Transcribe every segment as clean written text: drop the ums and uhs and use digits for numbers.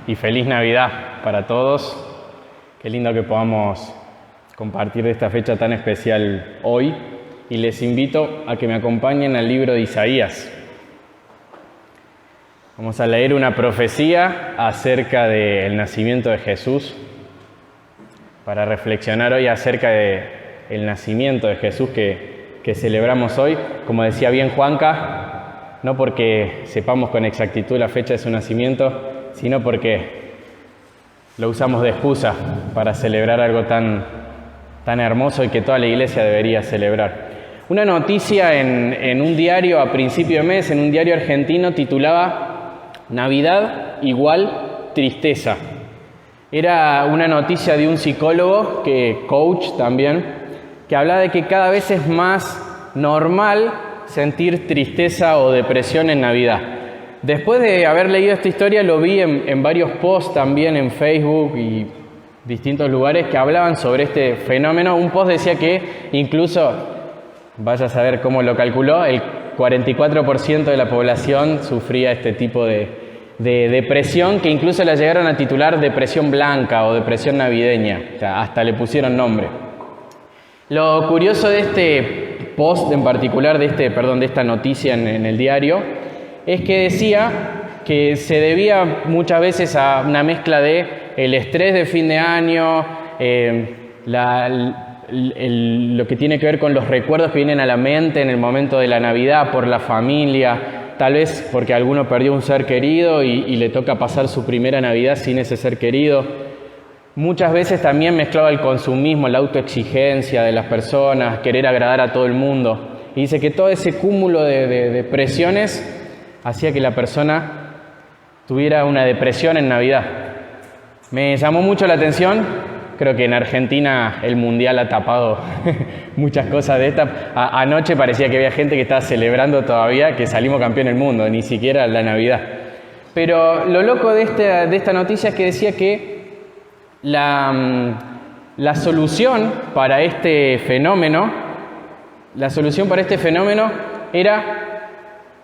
y feliz Navidad para todos. Qué lindo que podamos compartir esta fecha tan especial hoy, y les invito a que me acompañen al libro de Isaías. Vamos a leer una profecía acerca del nacimiento de Jesús, para reflexionar hoy acerca del nacimiento de Jesús que celebramos hoy. Como decía bien Juanca, no porque sepamos con exactitud la fecha de su nacimiento, sino porque lo usamos de excusa para celebrar algo tan hermoso y que toda la iglesia debería celebrar. Una noticia en un diario a principio de mes, en un diario argentino, titulaba Navidad igual tristeza. Era una noticia de un psicólogo, coach también, que hablaba de que cada vez es más normal sentir tristeza o depresión en Navidad. Después de haber leído esta historia, lo vi en varios posts también en Facebook y distintos lugares que hablaban sobre este fenómeno. Un post decía que incluso, vaya a saber cómo lo calculó, el 44% de la población sufría este tipo de depresión, que incluso la llegaron a titular depresión blanca o depresión navideña. O sea, hasta le pusieron nombre. Lo curioso de este post en particular, de esta noticia en el diario, es que decía que se debía muchas veces a una mezcla de el estrés de fin de año, lo que tiene que ver con los recuerdos que vienen a la mente en el momento de la Navidad por la familia, tal vez porque alguno perdió un ser querido y le toca pasar su primera Navidad sin ese ser querido. Muchas veces también mezclaba el consumismo, la autoexigencia de las personas, querer agradar a todo el mundo. Y dice que todo ese cúmulo de presiones hacía que la persona tuviera una depresión en Navidad. Me llamó mucho la atención. Creo que en Argentina el Mundial ha tapado muchas cosas de esta. Anoche parecía que había gente que estaba celebrando todavía que salimos campeón del mundo, ni siquiera la Navidad. Pero lo loco de esta noticia es que decía que la solución para este fenómeno era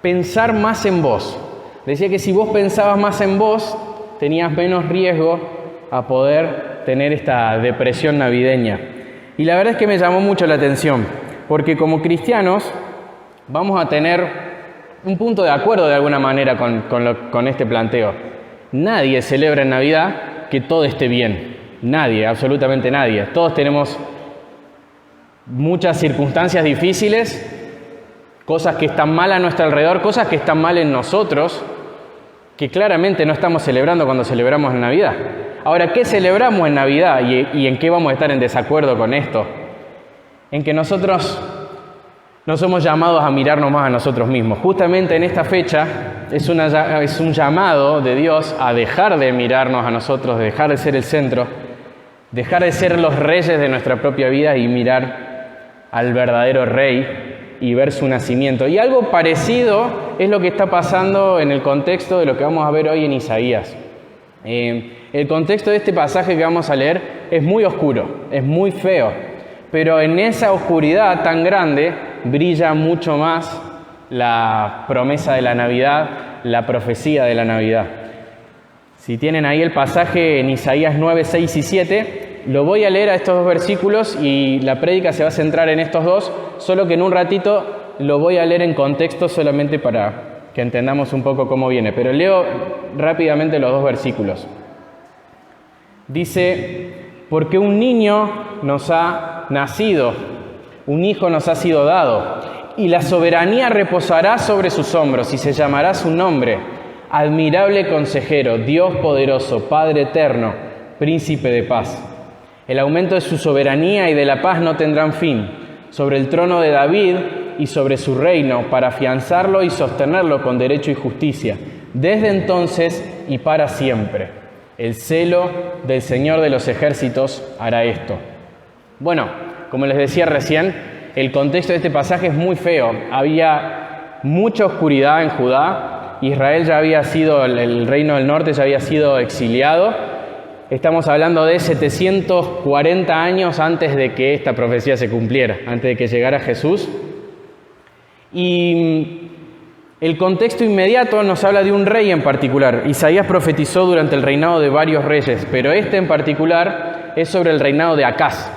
pensar más en vos. Decía que si vos pensabas más en vos, tenías menos riesgo a poder tener esta depresión navideña. Y la verdad es que me llamó mucho la atención, porque como cristianos vamos a tener un punto de acuerdo de alguna manera con este planteo. Nadie celebra en Navidad que todo esté bien. Nadie, absolutamente nadie. Todos tenemos muchas circunstancias difíciles, cosas que están mal a nuestro alrededor, cosas que están mal en nosotros, que claramente no estamos celebrando cuando celebramos en Navidad. Ahora, ¿qué celebramos en Navidad y en qué vamos a estar en desacuerdo con esto? En que nosotros no somos llamados a mirarnos más a nosotros mismos. Justamente en esta fecha es un llamado de Dios a dejar de mirarnos a nosotros, de dejar de ser el centro, dejar de ser los reyes de nuestra propia vida y mirar al verdadero rey y ver su nacimiento. Y algo parecido es lo que está pasando en el contexto de lo que vamos a ver hoy en Isaías. El contexto de este pasaje que vamos a leer es muy oscuro, es muy feo, pero en esa oscuridad tan grande brilla mucho más la promesa de la Navidad, la profecía de la Navidad. Si tienen ahí el pasaje en Isaías 9, 6 y 7, lo voy a leer a estos dos versículos y la prédica se va a centrar en estos dos, solo que en un ratito lo voy a leer en contexto solamente para que entendamos un poco cómo viene. Pero leo rápidamente los dos versículos. Dice: porque un niño nos ha nacido, un hijo nos ha sido dado, y la soberanía reposará sobre sus hombros, y se llamará su nombre, admirable consejero, Dios poderoso, Padre eterno, príncipe de paz. El aumento de su soberanía y de la paz no tendrán fin, sobre el trono de David y sobre su reino, para afianzarlo y sostenerlo con derecho y justicia, desde entonces y para siempre. El celo del Señor de los ejércitos hará esto. Bueno, como les decía recién, el contexto de este pasaje es muy feo. Había mucha oscuridad en Judá. Israel ya había sido, el reino del norte ya había sido exiliado. Estamos hablando de 740 años antes de que esta profecía se cumpliera, antes de que llegara Jesús. Y El contexto inmediato nos habla de un rey en particular. Isaías profetizó durante el reinado de varios reyes, pero este en particular es sobre el reinado de Acaz.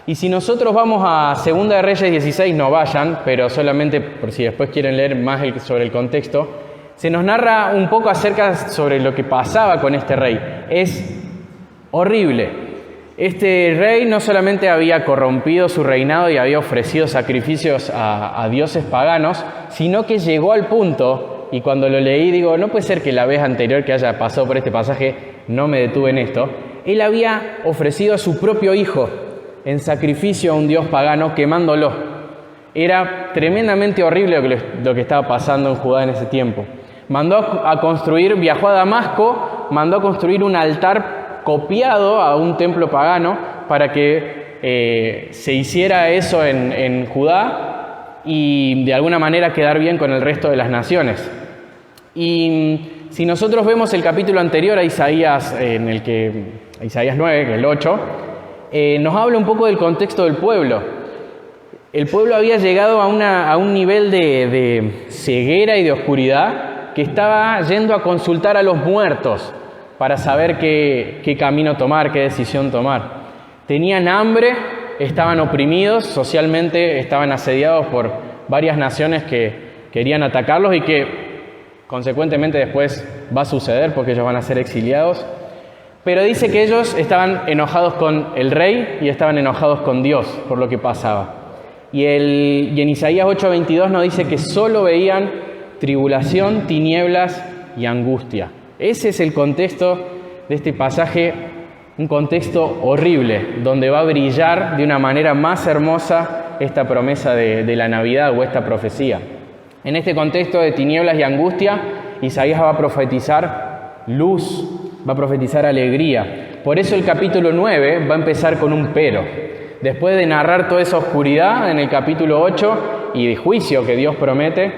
Y si nosotros vamos a 2 de Reyes 16, no vayan, pero solamente por si después quieren leer más sobre el contexto, se nos narra un poco acerca sobre lo que pasaba con este rey. Es horrible. Este rey no solamente había corrompido su reinado y había ofrecido sacrificios a dioses paganos, sino que llegó al punto, y cuando lo leí digo, no puede ser que la vez anterior que haya pasado por este pasaje no me detuve en esto, él había ofrecido a su propio hijo en sacrificio a un dios pagano, quemándolo. Era tremendamente horrible lo que estaba pasando en Judá en ese tiempo. Viajó a Damasco, mandó a construir un altar copiado a un templo pagano para que se hiciera eso en Judá y de alguna manera quedar bien con el resto de las naciones. Y si nosotros vemos el capítulo anterior a Isaías, Isaías 9, que es el 8, nos habla un poco del contexto del pueblo. El pueblo había llegado a un nivel de ceguera y de oscuridad que estaba yendo a consultar a los muertos para saber qué camino tomar, qué decisión tomar. Tenían hambre, estaban oprimidos, socialmente estaban asediados por varias naciones que querían atacarlos y que consecuentemente después va a suceder porque ellos van a ser exiliados. Pero dice que ellos estaban enojados con el rey y estaban enojados con Dios por lo que pasaba. Y en Isaías 8:22 nos dice que solo veían tribulación, tinieblas y angustia. Ese es el contexto de este pasaje, un contexto horrible, donde va a brillar de una manera más hermosa esta promesa de la Navidad o esta profecía. En este contexto de tinieblas y angustia, Isaías va a profetizar luz, va a profetizar alegría. Por eso el capítulo 9 va a empezar con un pero. Después de narrar toda esa oscuridad en el capítulo 8 y de juicio que Dios promete,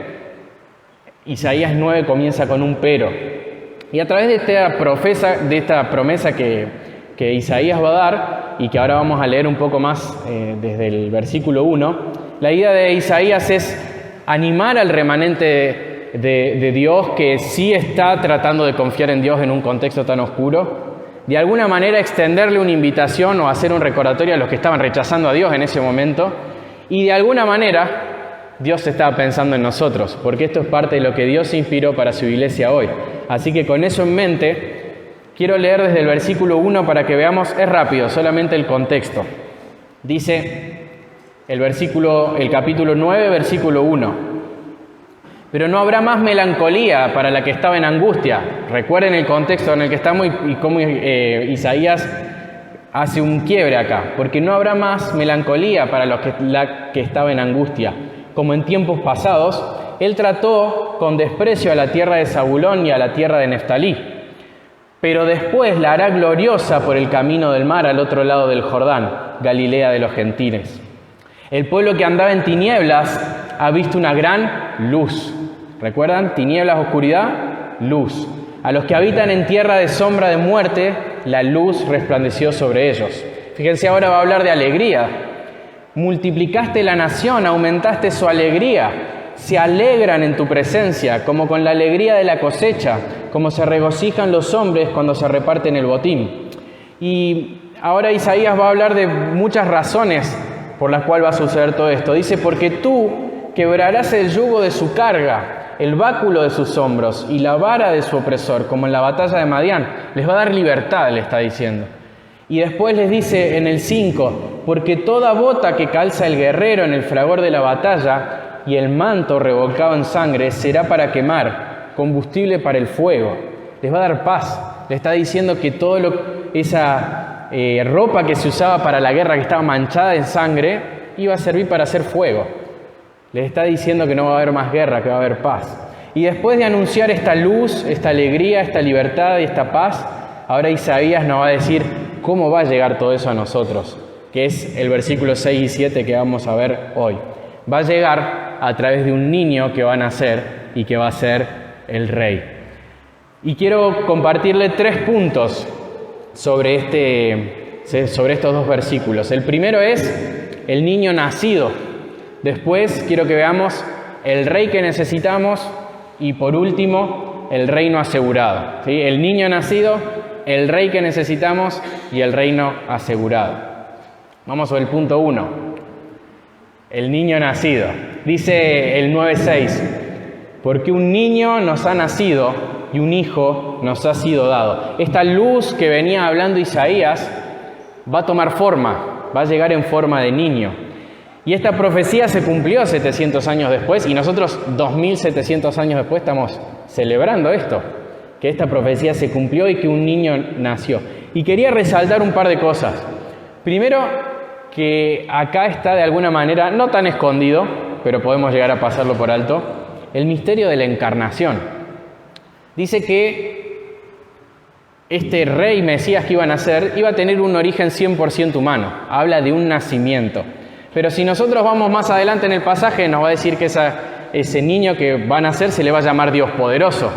Isaías 9 comienza con un pero. Y a través de esta promesa que Isaías va a dar, y que ahora vamos a leer un poco más desde el versículo 1, la idea de Isaías es animar al remanente de Dios que sí está tratando de confiar en Dios en un contexto tan oscuro, de alguna manera extenderle una invitación o hacer un recordatorio a los que estaban rechazando a Dios en ese momento, y de alguna manera Dios estaba pensando en nosotros, porque esto es parte de lo que Dios inspiró para su iglesia hoy. Así que con eso en mente, quiero leer desde el versículo 1 para que veamos, es rápido, solamente el contexto. Dice el capítulo 9, versículo 1. Pero no habrá más melancolía para la que estaba en angustia. Recuerden el contexto en el que estamos y cómo Isaías hace un quiebre acá. Porque no habrá más melancolía para la que estaba en angustia. Como en tiempos pasados, él trató con desprecio a la tierra de Zabulón y a la tierra de Neftalí. Pero después la hará gloriosa por el camino del mar al otro lado del Jordán, Galilea de los gentiles. El pueblo que andaba en tinieblas ha visto una gran luz. ¿Recuerdan? Tinieblas, oscuridad, luz. A los que habitan en tierra de sombra de muerte, la luz resplandeció sobre ellos. Fíjense, ahora va a hablar de alegría. Multiplicaste la nación, aumentaste su alegría. Se alegran en tu presencia, como con la alegría de la cosecha, como se regocijan los hombres cuando se reparten el botín. Y ahora Isaías va a hablar de muchas razones por las cuales va a suceder todo esto. Dice, porque tú quebrarás el yugo de su carga, el báculo de sus hombros y la vara de su opresor, como en la batalla de Madián. Les va a dar libertad, le está diciendo. Y después les dice en el 5, porque toda bota que calza el guerrero en el fragor de la batalla y el manto revolcado en sangre será para quemar, combustible para el fuego. Les va a dar paz. Le está diciendo que esa ropa que se usaba para la guerra, que estaba manchada en sangre, iba a servir para hacer fuego. Les está diciendo que no va a haber más guerra, que va a haber paz. Y después de anunciar esta luz, esta alegría, esta libertad y esta paz, ahora Isaías nos va a decir cómo va a llegar todo eso a nosotros, que es el versículo 6 y 7 que vamos a ver hoy. Va a llegar a través de un niño que va a nacer y que va a ser el rey. Y quiero compartirle 3 puntos sobre estos 2 versículos. El primero es el niño nacido. Después quiero que veamos el rey que necesitamos Y por último, el reino asegurado. ¿Sí? El niño nacido, el rey que necesitamos y el reino asegurado. Vamos sobre el punto 1. El niño nacido. Dice el 9:6, porque un niño nos ha nacido y un hijo nos ha sido dado. Esta luz que venía hablando Isaías va a tomar forma, va a llegar en forma de niño. Y esta profecía se cumplió 700 años después y nosotros 2700 años después estamos celebrando esto, que esta profecía se cumplió y que un niño nació. Y quería resaltar un par de cosas. Primero, que acá está de alguna manera, no tan escondido, pero podemos llegar a pasarlo por alto, el misterio de la encarnación. Dice que este rey Mesías que iba a nacer iba a tener un origen 100% humano. Habla de un nacimiento. Pero si nosotros vamos más adelante en el pasaje, nos va a decir que ese niño que va a nacer se le va a llamar Dios poderoso.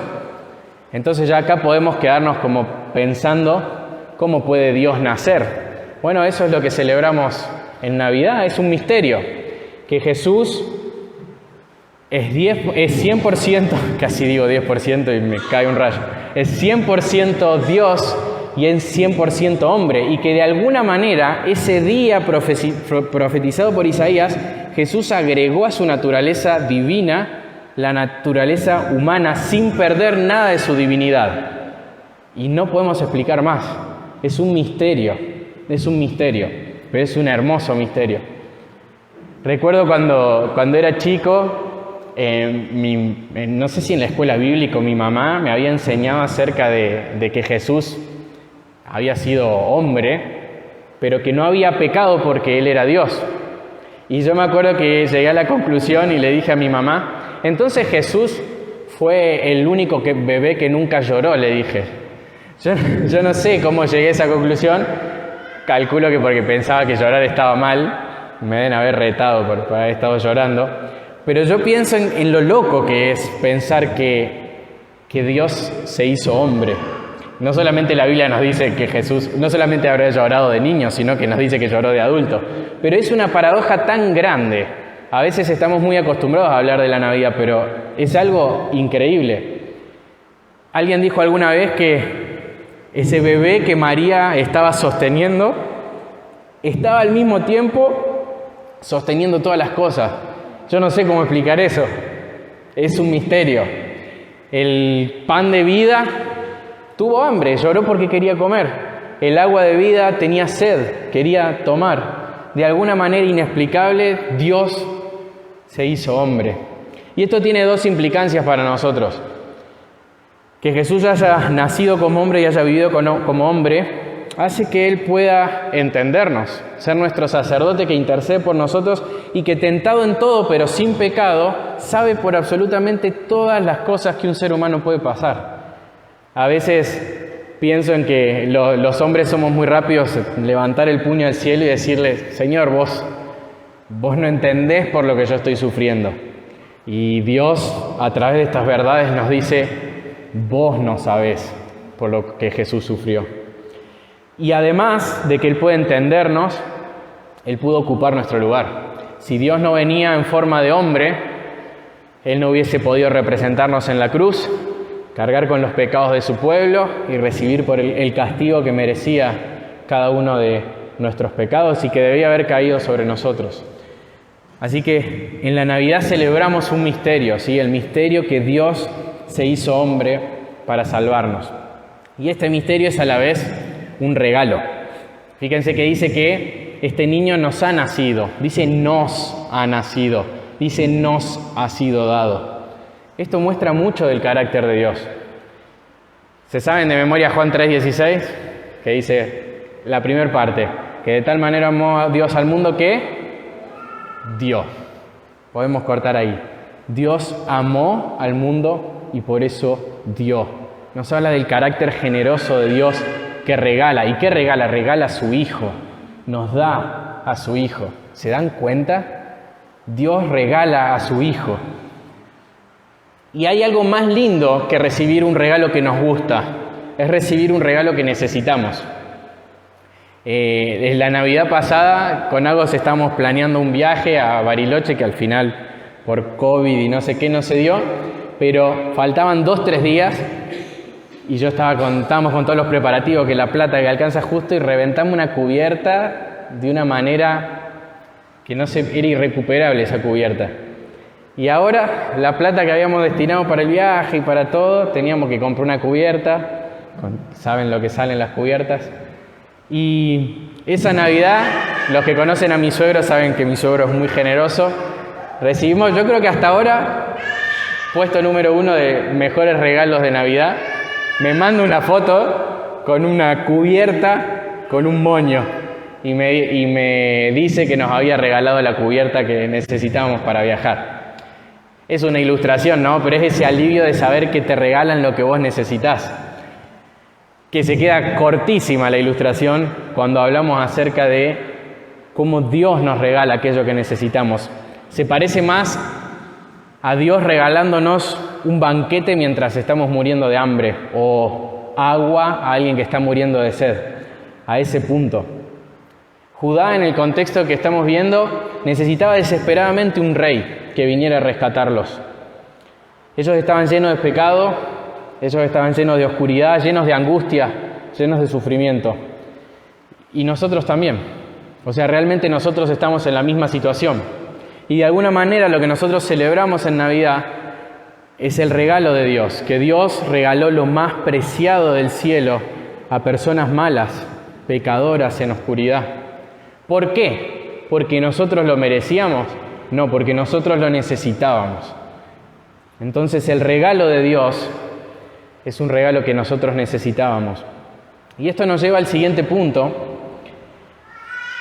Entonces ya acá podemos quedarnos como pensando cómo puede Dios nacer. Bueno, eso es lo que celebramos en Navidad, es un misterio, que Jesús es 100%, casi digo 10% y me cae un rayo, es 100% Dios y es 100% hombre, y que de alguna manera ese día profetizado por Isaías, Jesús agregó a su naturaleza divina la naturaleza humana sin perder nada de su divinidad. Y no podemos explicar más, es un misterio, pero es un hermoso misterio. Recuerdo cuando era chico, no sé si en la escuela bíblica mi mamá me había enseñado acerca de que Jesús había sido hombre, pero que no había pecado porque Él era Dios. Y yo me acuerdo que llegué a la conclusión y le dije a mi mamá, entonces Jesús fue el único bebé que nunca lloró, le dije. Yo no sé cómo llegué a esa conclusión, calculo que porque pensaba que llorar estaba mal, me deben haber retado por haber estado llorando, pero yo pienso en lo loco que es pensar que Dios se hizo hombre. No solamente la Biblia nos dice que Jesús no solamente habría llorado de niño, sino que nos dice que lloró de adulto. Pero es una paradoja tan grande. A veces estamos muy acostumbrados a hablar de la Navidad, pero es algo increíble. Alguien dijo alguna vez que ese bebé que María estaba sosteniendo, estaba al mismo tiempo sosteniendo todas las cosas. Yo no sé cómo explicar eso. Es un misterio. El pan de vida tuvo hambre, lloró porque quería comer. El agua de vida tenía sed, quería tomar. De alguna manera inexplicable, Dios se hizo hombre. Y esto tiene dos implicancias para nosotros. Que Jesús haya nacido como hombre y haya vivido como hombre hace que Él pueda entendernos, ser nuestro sacerdote que intercede por nosotros y que, tentado en todo pero sin pecado, sabe por absolutamente todas las cosas que un ser humano puede pasar. A veces pienso en que los hombres somos muy rápidos en levantar el puño al cielo y decirle, Señor, vos no entendés por lo que yo estoy sufriendo. Y Dios, a través de estas verdades, nos dice, vos no sabés por lo que Jesús sufrió. Y además de que Él puede entendernos, Él pudo ocupar nuestro lugar. Si Dios no venía en forma de hombre, Él no hubiese podido representarnos en la cruz, cargar con los pecados de su pueblo y recibir por el castigo que merecía cada uno de nuestros pecados y que debía haber caído sobre nosotros. Así que en la Navidad celebramos un misterio, ¿sí? El misterio que Dios se hizo hombre para salvarnos. Y este misterio es a la vez un regalo. Fíjense que dice que este niño nos ha nacido, dice nos ha nacido, dice nos ha sido dado. Esto muestra mucho del carácter de Dios. ¿Se saben de memoria Juan 3:16? Que dice la primera parte, que de tal manera amó a Dios al mundo que dio. Podemos cortar ahí. Dios amó al mundo y por eso dio. Nos habla del carácter generoso de Dios que regala. ¿Y qué regala? Regala a su Hijo. Nos da a su Hijo. ¿Se dan cuenta? Dios regala a su Hijo. Y hay algo más lindo que recibir un regalo que nos gusta. Es recibir un regalo que necesitamos. En la Navidad pasada, con Agos estamos planeando un viaje a Bariloche que al final, por COVID y no sé qué, no se dio. pero faltaban 2-3 días y yo estábamos con todos los preparativos, que la plata que alcanza justo, y reventamos una cubierta de una manera que era irrecuperable esa cubierta. Y ahora la plata que habíamos destinado para el viaje y para todo, teníamos que comprar una cubierta, saben lo que salen las cubiertas. Y esa Navidad, los que conocen a mi suegro saben que mi suegro es muy generoso. Recibimos, yo creo que hasta ahora, puesto número 1 de mejores regalos de Navidad. Me manda una foto con una cubierta con un moño y me dice que nos había regalado la cubierta que necesitábamos para viajar. Es una ilustración, ¿no? Pero es ese alivio de saber que te regalan lo que vos necesitás. Que se queda cortísima la ilustración cuando hablamos acerca de cómo Dios nos regala aquello que necesitamos. Se parece más a Dios regalándonos un banquete mientras estamos muriendo de hambre, o agua a alguien que está muriendo de sed. A ese punto. Judá, en el contexto que estamos viendo, necesitaba desesperadamente un rey que viniera a rescatarlos. Ellos estaban llenos de pecado, ellos estaban llenos de oscuridad, llenos de angustia, llenos de sufrimiento. Y nosotros también. O sea, realmente nosotros estamos en la misma situación. Y de alguna manera lo que nosotros celebramos en Navidad es el regalo de Dios, que Dios regaló lo más preciado del cielo a personas malas, pecadoras en oscuridad. ¿Por qué? ¿Porque nosotros lo merecíamos? No, porque nosotros lo necesitábamos. Entonces el regalo de Dios es un regalo que nosotros necesitábamos. Y esto nos lleva al siguiente punto,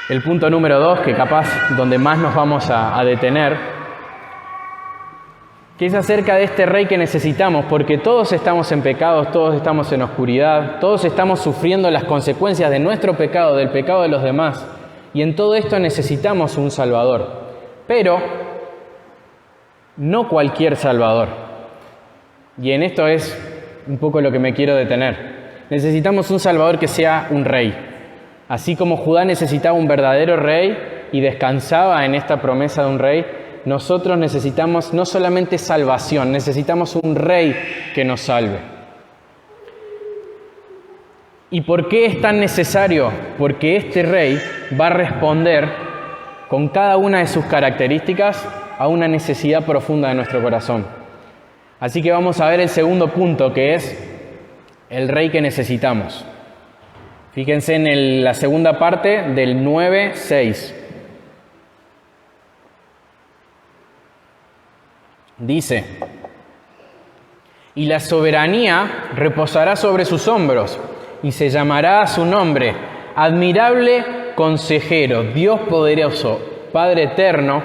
el punto número 2, que capaz donde más nos vamos a detener, que es acerca de este rey que necesitamos, porque todos estamos en pecados, todos estamos en oscuridad, todos estamos sufriendo las consecuencias de nuestro pecado, del pecado de los demás, y en todo esto necesitamos un Salvador. Pero no cualquier Salvador. Y en esto es un poco lo que me quiero detener. Necesitamos un Salvador que sea un rey. Así como Judá necesitaba un verdadero rey y descansaba en esta promesa de un rey, nosotros necesitamos no solamente salvación, necesitamos un rey que nos salve. ¿Y por qué es tan necesario? Porque este rey va a responder con cada una de sus características a una necesidad profunda de nuestro corazón. Así que vamos a ver el segundo punto, que es el rey que necesitamos. Fíjense en la segunda parte del 9:6. Dice: y la soberanía reposará sobre sus hombros, y se llamará a su nombre admirable consejero, Dios poderoso, Padre eterno,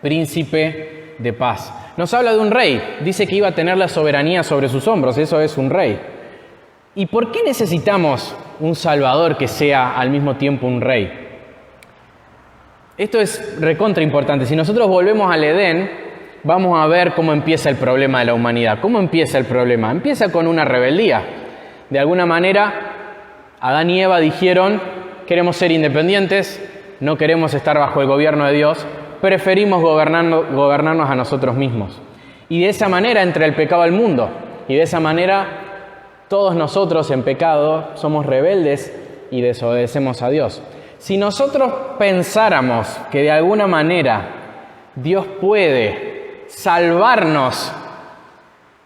príncipe de paz. Nos habla de un rey, dice que iba a tener la soberanía sobre sus hombros, eso es un rey. ¿Y por qué necesitamos un Salvador que sea al mismo tiempo un rey? Esto es recontra importante. Si nosotros volvemos al Edén, vamos a ver cómo empieza el problema de la humanidad. ¿Cómo empieza el problema? Empieza con una rebeldía. De alguna manera, Adán y Eva dijeron: queremos ser independientes, no queremos estar bajo el gobierno de Dios, preferimos gobernarnos a nosotros mismos. Y de esa manera entra el pecado al mundo. Y de esa manera todos nosotros en pecado somos rebeldes y desobedecemos a Dios. Si nosotros pensáramos que de alguna manera Dios puede salvarnos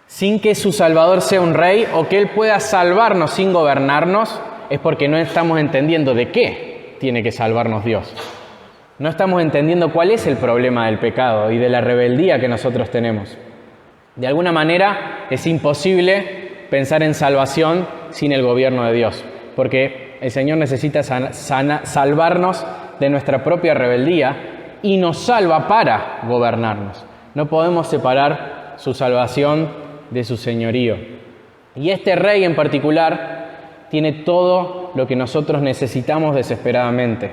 sin que su Salvador sea un rey, o que Él pueda salvarnos sin gobernarnos, es porque no estamos entendiendo de qué tiene que salvarnos Dios. No estamos entendiendo cuál es el problema del pecado y de la rebeldía que nosotros tenemos. De alguna manera es imposible pensar en salvación sin el gobierno de Dios, porque el Señor necesita salvarnos de nuestra propia rebeldía y nos salva para gobernarnos. No podemos separar su salvación de su señorío. Y este rey en particular tiene todo lo que nosotros necesitamos desesperadamente.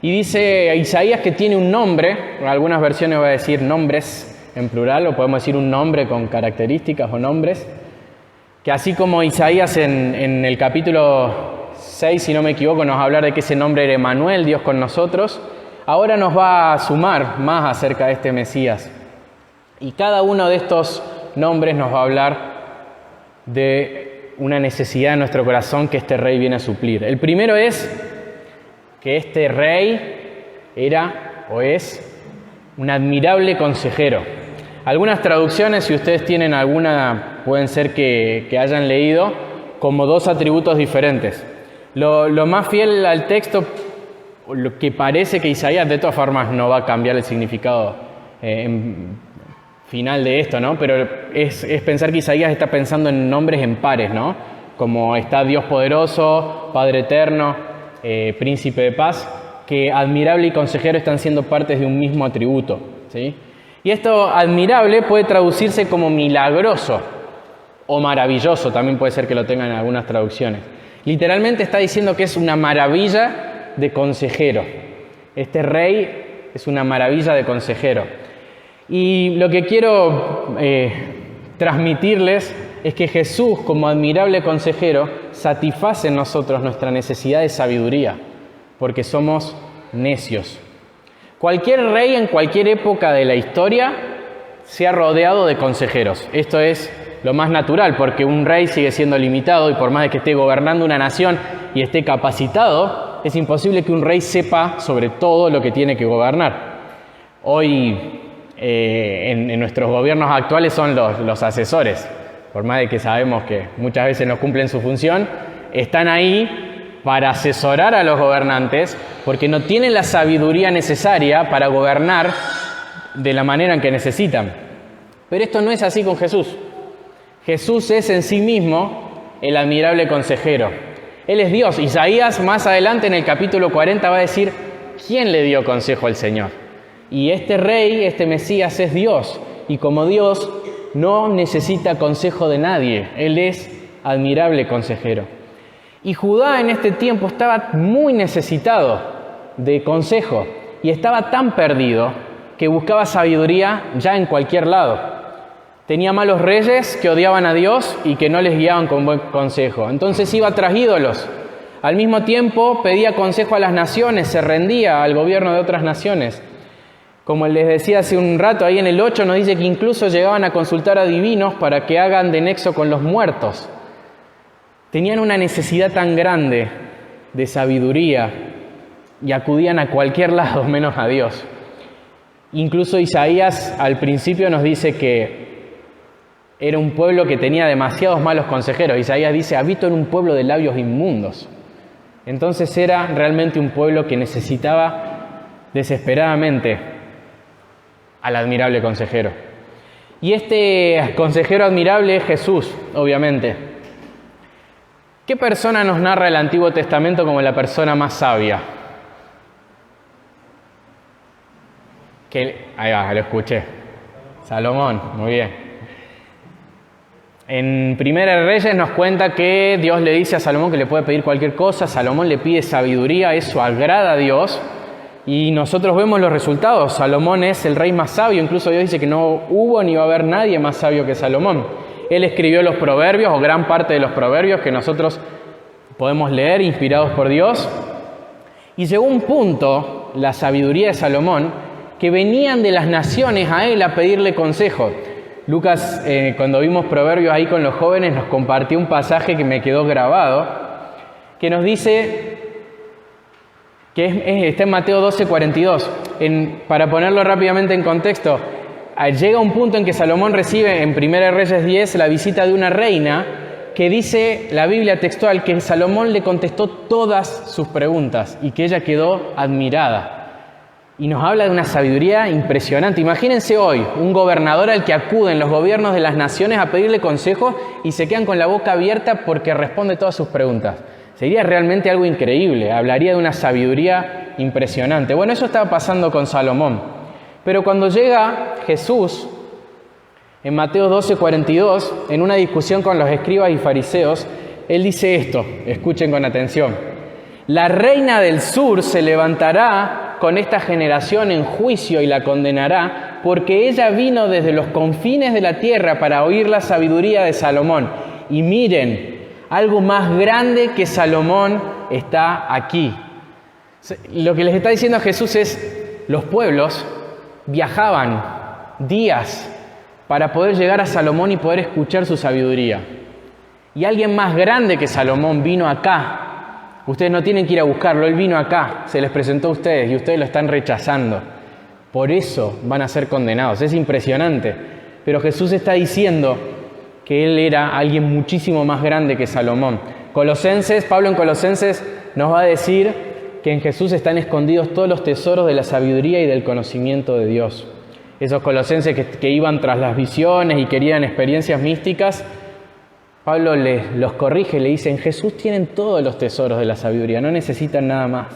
Y dice Isaías que tiene un nombre, en algunas versiones va a decir nombres en plural, o podemos decir un nombre con características o nombres, que así como Isaías en el capítulo 6, si no me equivoco, nos va a hablar de que ese nombre era Emmanuel, Dios con nosotros, ahora nos va a sumar más acerca de este Mesías. Y cada uno de estos nombres nos va a hablar de una necesidad en nuestro corazón que este rey viene a suplir. El primero es que este rey era o es un admirable consejero. Algunas traducciones, si ustedes tienen alguna, pueden ser que hayan leído como dos atributos diferentes. Lo más fiel al texto, lo que parece que Isaías, de todas formas no va a cambiar el significado final de esto, ¿no? Pero es pensar que Isaías está pensando en nombres en pares, ¿no? Como está Dios poderoso, Padre eterno, Príncipe de paz, que admirable y consejero están siendo partes de un mismo atributo, ¿sí? Y esto admirable puede traducirse como milagroso o maravilloso, también puede ser que lo tengan en algunas traducciones. Literalmente está diciendo que es una maravilla de consejero. Este rey es una maravilla de consejero. Y lo que quiero transmitirles es que Jesús, como admirable consejero, satisface en nosotros nuestra necesidad de sabiduría, porque somos necios. Cualquier rey en cualquier época de la historia se ha rodeado de consejeros. Esto es lo más natural, porque un rey sigue siendo limitado y por más de que esté gobernando una nación y esté capacitado, es imposible que un rey sepa sobre todo lo que tiene que gobernar. Hoy, en nuestros gobiernos actuales son los asesores, por más de que sabemos que muchas veces no cumplen su función, están ahí para asesorar a los gobernantes porque no tienen la sabiduría necesaria para gobernar de la manera en que necesitan. Pero esto no es así con Jesús. Jesús es en sí mismo el admirable consejero. Él es Dios. Isaías más adelante en el capítulo 40 va a decir ¿quién le dio consejo al Señor? Y este rey, este Mesías es Dios. Y como Dios no necesita consejo de nadie. Él es admirable consejero. Y Judá en este tiempo estaba muy necesitado de consejo y estaba tan perdido que buscaba sabiduría ya en cualquier lado. Tenía malos reyes que odiaban a Dios y que no les guiaban con buen consejo. Entonces iba tras ídolos. Al mismo tiempo pedía consejo a las naciones, se rendía al gobierno de otras naciones. Como les decía hace un rato, ahí en el 8 nos dice que incluso llegaban a consultar a divinos para que hagan de nexo con los muertos. Tenían una necesidad tan grande de sabiduría y acudían a cualquier lado menos a Dios. Incluso Isaías al principio nos dice que era un pueblo que tenía demasiados malos consejeros. Isaías dice, habito en un pueblo de labios inmundos. Entonces era realmente un pueblo que necesitaba desesperadamente al admirable consejero. Y este consejero admirable es Jesús, obviamente. ¿Qué persona nos narra el Antiguo Testamento como la persona más sabia? Ahí va, lo escuché. Salomón, muy bien. En Primera de Reyes nos cuenta que Dios le dice a Salomón que le puede pedir cualquier cosa. Salomón le pide sabiduría, eso agrada a Dios. Y nosotros vemos los resultados. Salomón es el rey más sabio. Incluso Dios dice que no hubo ni va a haber nadie más sabio que Salomón. Él escribió los proverbios, o gran parte de los proverbios que nosotros podemos leer, inspirados por Dios. Y llegó un punto, la sabiduría de Salomón, que venían de las naciones a él a pedirle consejo. Lucas, cuando vimos proverbios ahí con los jóvenes, nos compartió un pasaje que me quedó grabado, que nos dice, que está en Mateo 12:42. Para ponerlo rápidamente en contexto, llega un punto en que Salomón recibe en 1 Reyes 10 la visita de una reina que dice la Biblia textual que Salomón le contestó todas sus preguntas y que ella quedó admirada. Y nos habla de una sabiduría impresionante. Imagínense hoy un gobernador al que acuden los gobiernos de las naciones a pedirle consejo y se quedan con la boca abierta porque responde todas sus preguntas. Sería realmente algo increíble, hablaría de una sabiduría impresionante. Bueno, eso estaba pasando con Salomón. Pero cuando llega Jesús, en Mateo 12:42, en una discusión con los escribas y fariseos, Él dice esto, escuchen con atención. La reina del sur se levantará con esta generación en juicio y la condenará, porque ella vino desde los confines de la tierra para oír la sabiduría de Salomón. Y miren, algo más grande que Salomón está aquí. Lo que les está diciendo Jesús es, los pueblos viajaban días para poder llegar a Salomón y poder escuchar su sabiduría. Y alguien más grande que Salomón vino acá. Ustedes no tienen que ir a buscarlo, él vino acá, se les presentó a ustedes y ustedes lo están rechazando. Por eso van a ser condenados. Es impresionante. Pero Jesús está diciendo que él era alguien muchísimo más grande que Salomón. Pablo en Colosenses nos va a decir que en Jesús están escondidos todos los tesoros de la sabiduría y del conocimiento de Dios. Esos colosenses que iban tras las visiones y querían experiencias místicas, Pablo los corrige, le dice, en Jesús tienen todos los tesoros de la sabiduría, no necesitan nada más.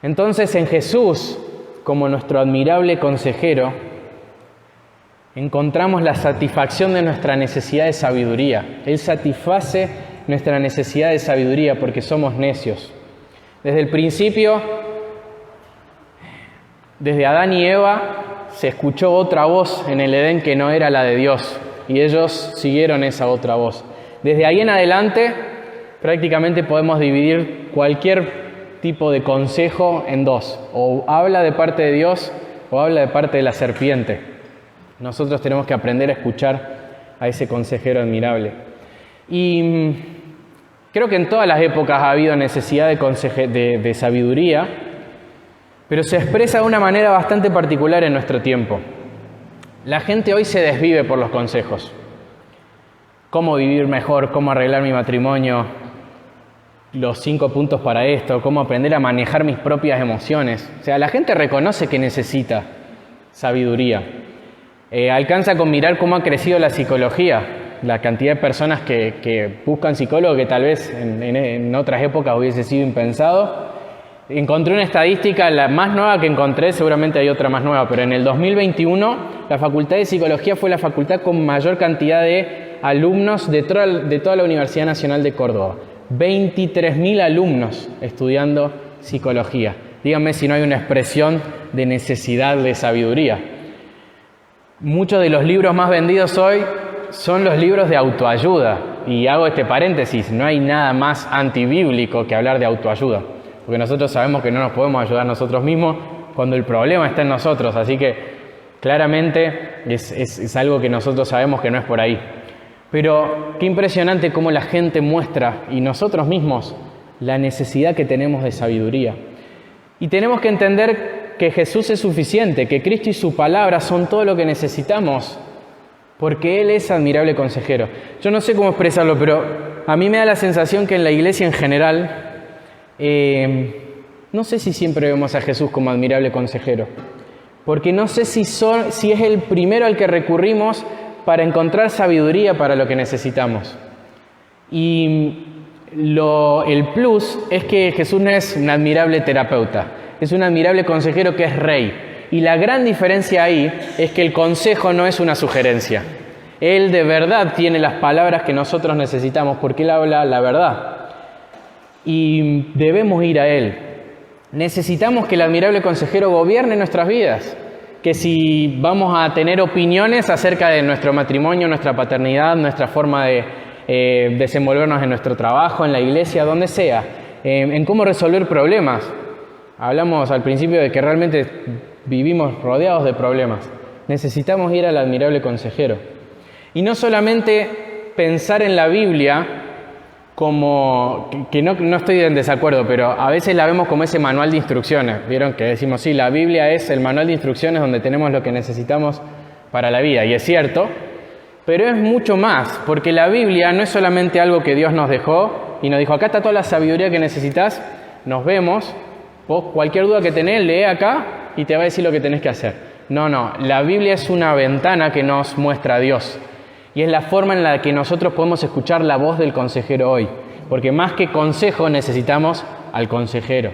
Entonces en Jesús, como nuestro admirable consejero, encontramos la satisfacción de nuestra necesidad de sabiduría. Él satisface nuestra necesidad de sabiduría porque somos necios. Desde el principio, desde Adán y Eva, se escuchó otra voz en el Edén que no era la de Dios, y ellos siguieron esa otra voz. Desde ahí en adelante, prácticamente podemos dividir cualquier tipo de consejo en dos. O habla de parte de Dios o habla de parte de la serpiente. Nosotros tenemos que aprender a escuchar a ese consejero admirable. Y creo que en todas las épocas ha habido necesidad de sabiduría, pero se expresa de una manera bastante particular en nuestro tiempo. La gente hoy se desvive por los consejos. Cómo vivir mejor, cómo arreglar mi matrimonio, los 5 puntos para esto, cómo aprender a manejar mis propias emociones. O sea, la gente reconoce que necesita sabiduría. Alcanza con mirar cómo ha crecido la psicología, la cantidad de personas que buscan psicólogo que tal vez en otras épocas hubiese sido impensado. Encontré una estadística, la más nueva que encontré, seguramente hay otra más nueva, pero en el 2021 la Facultad de Psicología fue la facultad con mayor cantidad de alumnos de toda la Universidad Nacional de Córdoba. 23.000 alumnos estudiando psicología. Díganme si no hay una expresión de necesidad de sabiduría. Muchos de los libros más vendidos hoy son los libros de autoayuda. Y hago este paréntesis, no hay nada más antibíblico que hablar de autoayuda. Porque nosotros sabemos que no nos podemos ayudar nosotros mismos cuando el problema está en nosotros. Así que claramente es algo que nosotros sabemos que no es por ahí. Pero qué impresionante cómo la gente muestra, y nosotros mismos, la necesidad que tenemos de sabiduría. Y tenemos que entender que Jesús es suficiente, que Cristo y su palabra son todo lo que necesitamos, porque Él es admirable consejero. Yo no sé cómo expresarlo, pero a mí me da la sensación que en la iglesia en general, no sé si siempre vemos a Jesús como admirable consejero, porque no sé si es el primero al que recurrimos para encontrar sabiduría para lo que necesitamos. Y el plus es que Jesús no es un admirable terapeuta, es un admirable consejero que es rey. Y la gran diferencia ahí es que el consejo no es una sugerencia. Él de verdad tiene las palabras que nosotros necesitamos porque Él habla la verdad. Y debemos ir a Él. Necesitamos que el admirable consejero gobierne nuestras vidas. Que si vamos a tener opiniones acerca de nuestro matrimonio, nuestra paternidad, nuestra forma de desenvolvernos en nuestro trabajo, en la iglesia, donde sea, en cómo resolver problemas. Hablamos al principio de que realmente vivimos rodeados de problemas. Necesitamos ir al admirable consejero. Y no solamente pensar en la Biblia como, que no estoy en desacuerdo, pero a veces la vemos como ese manual de instrucciones. ¿Vieron? Que decimos, sí, la Biblia es el manual de instrucciones donde tenemos lo que necesitamos para la vida. Y es cierto, pero es mucho más, porque la Biblia no es solamente algo que Dios nos dejó y nos dijo, acá está toda la sabiduría que necesitas, nos vemos, vos cualquier duda que tenés, lee acá y te va a decir lo que tenés que hacer. No, la Biblia es una ventana que nos muestra a Dios. Y es la forma en la que nosotros podemos escuchar la voz del consejero hoy. Porque más que consejo necesitamos al consejero.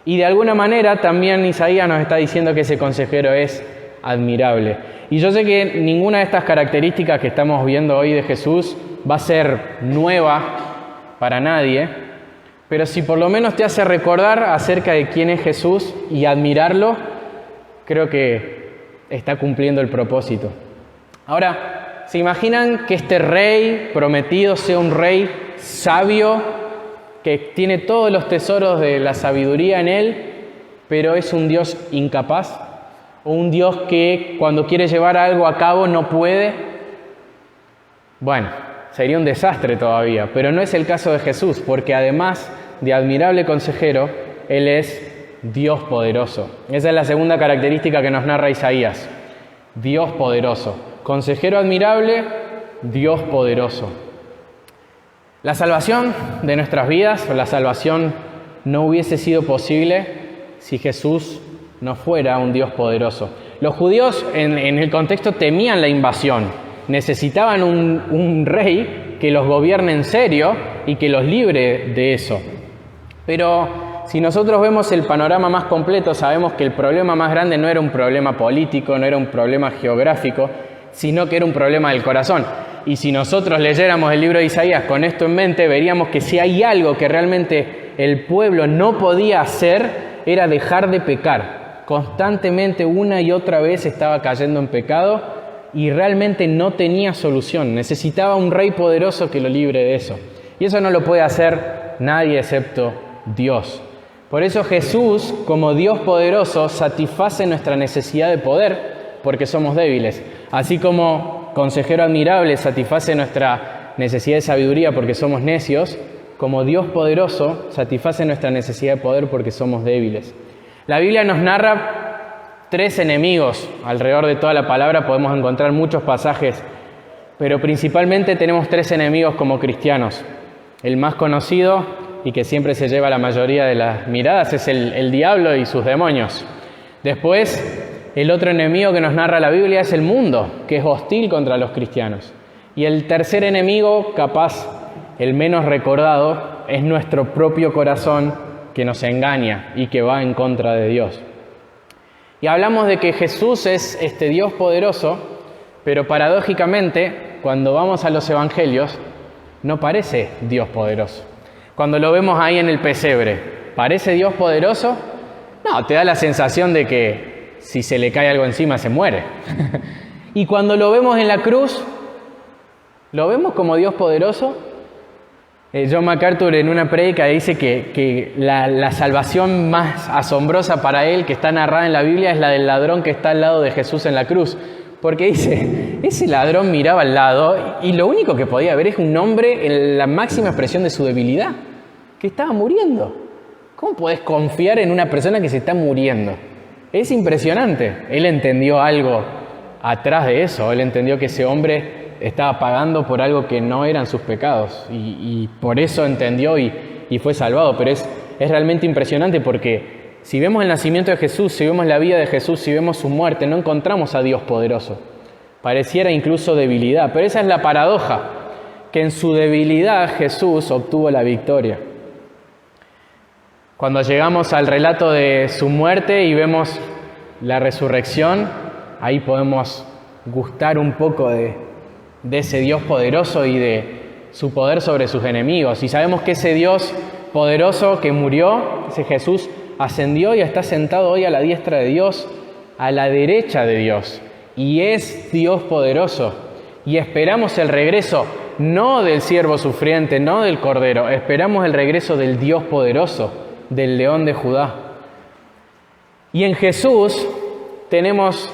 Y de alguna manera también Isaías nos está diciendo que ese consejero es admirable. Y yo sé que ninguna de estas características que estamos viendo hoy de Jesús va a ser nueva para nadie. Pero si por lo menos te hace recordar acerca de quién es Jesús y admirarlo, creo que está cumpliendo el propósito. Ahora, ¿se imaginan que este rey prometido sea un rey sabio, que tiene todos los tesoros de la sabiduría en él, pero es un Dios incapaz? ¿O un Dios que cuando quiere llevar algo a cabo no puede? Bueno, sería un desastre todavía, pero no es el caso de Jesús, porque además de admirable consejero, Él es Dios poderoso. Esa es la segunda característica que nos narra Isaías. Dios poderoso. Consejero admirable, Dios poderoso. La salvación de nuestras vidas, la salvación no hubiese sido posible si Jesús no fuera un Dios poderoso. Los judíos en el contexto temían la invasión. Necesitaban un rey que los gobierne en serio y que los libre de eso. Pero si nosotros vemos el panorama más completo, sabemos que el problema más grande no era un problema político, no era un problema geográfico, sino que era un problema del corazón. Y si nosotros leyéramos el libro de Isaías con esto en mente, veríamos que si hay algo que realmente el pueblo no podía hacer, era dejar de pecar. Constantemente, una y otra vez, estaba cayendo en pecado y realmente no tenía solución. Necesitaba un rey poderoso que lo libre de eso. Y eso no lo puede hacer nadie excepto Dios. Por eso Jesús, como Dios poderoso, satisface nuestra necesidad de poder, porque somos débiles. Así como consejero admirable satisface nuestra necesidad de sabiduría porque somos necios, como Dios poderoso satisface nuestra necesidad de poder porque somos débiles. La Biblia nos narra 3 enemigos. Alrededor de toda la palabra podemos encontrar muchos pasajes, pero principalmente tenemos 3 enemigos como cristianos. El más conocido y que siempre se lleva la mayoría de las miradas es el diablo y sus demonios. Después, el otro enemigo que nos narra la Biblia es el mundo, que es hostil contra los cristianos. Y el tercer enemigo, capaz el menos recordado, es nuestro propio corazón que nos engaña y que va en contra de Dios. Y hablamos de que Jesús es este Dios poderoso, pero paradójicamente, cuando vamos a los evangelios, no parece Dios poderoso. Cuando lo vemos ahí en el pesebre, ¿parece Dios poderoso? No, te da la sensación de que si se le cae algo encima se muere. Y cuando lo vemos en la cruz, ¿lo vemos como Dios poderoso? John MacArthur en una prédica dice que la salvación más asombrosa para él, que está narrada en la Biblia, es la del ladrón que está al lado de Jesús en la cruz. Porque dice, ese ladrón miraba al lado y lo único que podía ver es un hombre en la máxima expresión de su debilidad, que estaba muriendo. ¿Cómo podés confiar en una persona que se está muriendo? Es impresionante. Él entendió algo atrás de eso. Él entendió que ese hombre estaba pagando por algo que no eran sus pecados. Y por eso entendió y fue salvado. Pero es realmente impresionante porque si vemos el nacimiento de Jesús, si vemos la vida de Jesús, si vemos su muerte, no encontramos a Dios poderoso. Pareciera incluso debilidad. Pero esa es la paradoja, que en su debilidad Jesús obtuvo la victoria. Cuando llegamos al relato de su muerte y vemos la resurrección, ahí podemos gustar un poco de ese Dios poderoso y de su poder sobre sus enemigos. Y sabemos que ese Dios poderoso que murió, ese Jesús, ascendió y está sentado hoy a la diestra de Dios, a la derecha de Dios. Y es Dios poderoso. Y esperamos el regreso, no del siervo sufriente, no del Cordero, esperamos el regreso del Dios poderoso, del León de Judá. Y en Jesús tenemos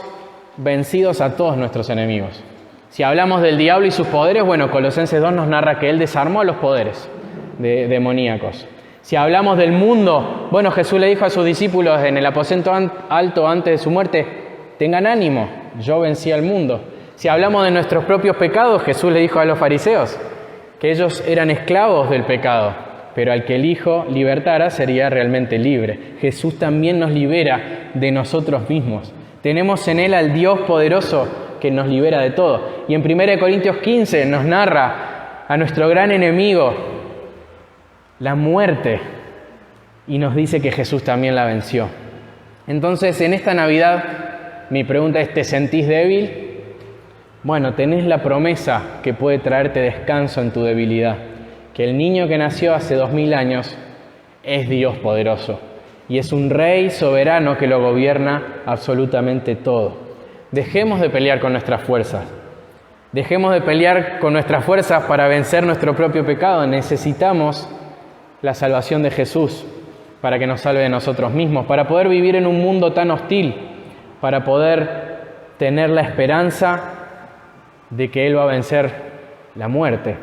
vencidos a todos nuestros enemigos. Si hablamos del diablo y sus poderes, bueno, Colosenses 2 nos narra que Él desarmó a los poderes demoníacos. Si hablamos del mundo, bueno, Jesús le dijo a sus discípulos en el aposento alto antes de su muerte, tengan ánimo, yo vencí al mundo. Si hablamos de nuestros propios pecados, Jesús le dijo a los fariseos que ellos eran esclavos del pecado, pero al que el Hijo libertara sería realmente libre. Jesús también nos libera de nosotros mismos. Tenemos en Él al Dios poderoso que nos libera de todo. Y en 1 Corintios 15 nos narra a nuestro gran enemigo, la muerte, y nos dice que Jesús también la venció. Entonces, en esta Navidad, mi pregunta es, ¿te sentís débil? Bueno, tenés la promesa que puede traerte descanso en tu debilidad. Que el niño que nació hace 2000 años es Dios poderoso y es un rey soberano que lo gobierna absolutamente todo. Dejemos de pelear con nuestras fuerzas. Dejemos de pelear con nuestras fuerzas para vencer nuestro propio pecado. Necesitamos la salvación de Jesús para que nos salve de nosotros mismos, para poder vivir en un mundo tan hostil, para poder tener la esperanza de que Él va a vencer la muerte.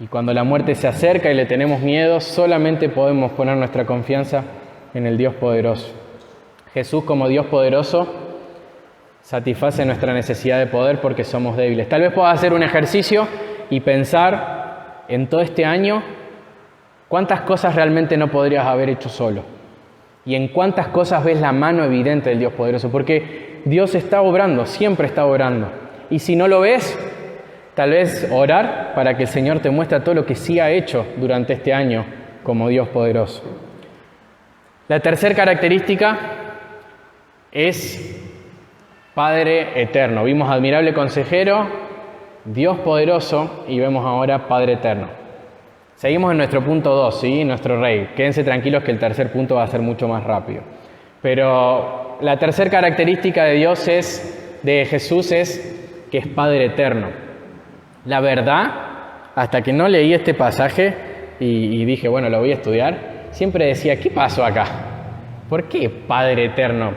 Y cuando la muerte se acerca y le tenemos miedo, solamente podemos poner nuestra confianza en el Dios poderoso. Jesús, como Dios poderoso, satisface nuestra necesidad de poder porque somos débiles. Tal vez puedas hacer un ejercicio y pensar en todo este año cuántas cosas realmente no podrías haber hecho solo. Y en cuántas cosas ves la mano evidente del Dios poderoso. Porque Dios está obrando, siempre está obrando. Y si no lo ves, tal vez orar para que el Señor te muestre todo lo que sí ha hecho durante este año como Dios poderoso. La tercera característica es Padre eterno. Vimos admirable consejero, Dios poderoso y vemos ahora Padre eterno. Seguimos en nuestro punto 2, ¿sí? Nuestro rey. Quédense tranquilos que el tercer punto va a ser mucho más rápido. Pero la tercera característica de Jesús es que es Padre eterno. La verdad, hasta que no leí este pasaje y dije, bueno, lo voy a estudiar, siempre decía, ¿qué pasó acá? ¿Por qué Padre eterno?